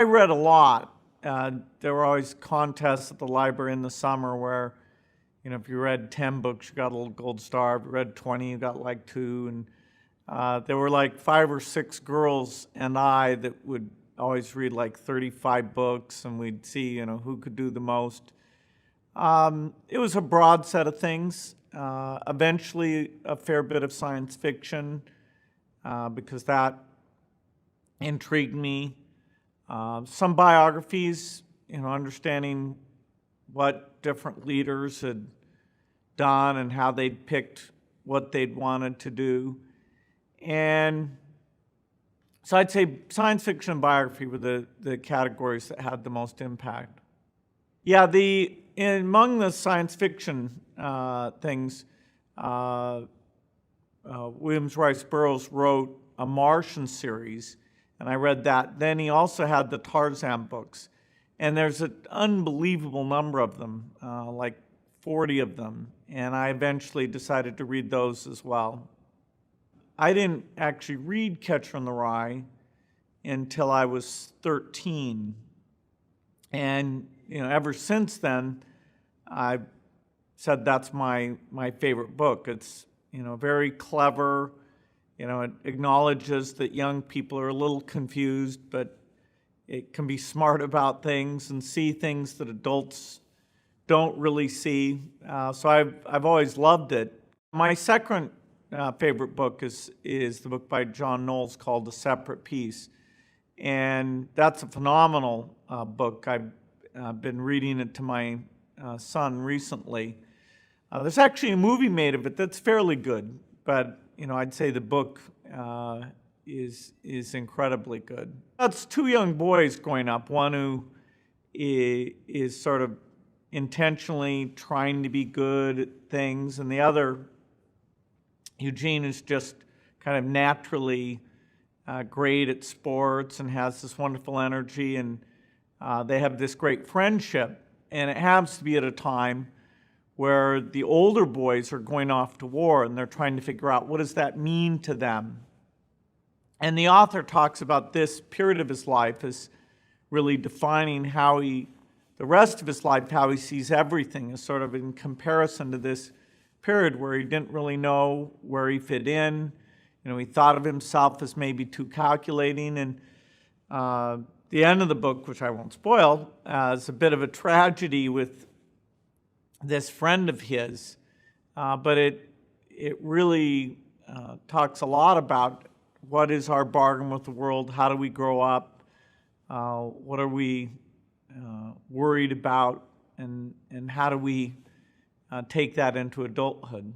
I read a lot. There were always contests at the library in the summer where, if you read 10 books, you got a little gold star. If you read 20, you got like 2. And there were like 5 or 6 girls and I that would always read like 35 books, and we'd see, who could do the most. It was a broad set of things. Eventually, a fair bit of science fiction, because that intrigued me. Some biographies, understanding what different leaders had done and how they'd picked what they'd wanted to do. And so I'd say science fiction and biography were the categories that had the most impact. Yeah, among the science fiction things, Williams Rice Burroughs wrote a Martian series, and I read that. Then he also had the Tarzan books, and there's an unbelievable number of them, like 40 of them, and I eventually decided to read those as well. I didn't actually read Catcher in the Rye until I was 13, and ever since then, I've said that's my favorite book. It's very clever. It acknowledges that young people are a little confused, but it can be smart about things and see things that adults don't really see. So I've always loved it. My second favorite book is the book by John Knowles called A Separate Peace, and that's a phenomenal book. I've been reading it to my son recently. There's actually a movie made of it that's fairly good, but I'd say the book is incredibly good. That's 2 young boys growing up. One who is sort of intentionally trying to be good at things, and the other, Eugene, is just kind of naturally great at sports and has this wonderful energy, and they have this great friendship. And it happens to be at a time where the older boys are going off to war, and they're trying to figure out what does that mean to them. And the author talks about this period of his life as really defining the rest of his life, how he sees everything, as sort of in comparison to this period where he didn't really know where he fit in. He thought of himself as maybe too calculating. And the end of the book, which I won't spoil, is a bit of a tragedy with this friend of his, but it really talks a lot about what is our bargain with the world, how do we grow up, what are we worried about, and how do we take that into adulthood.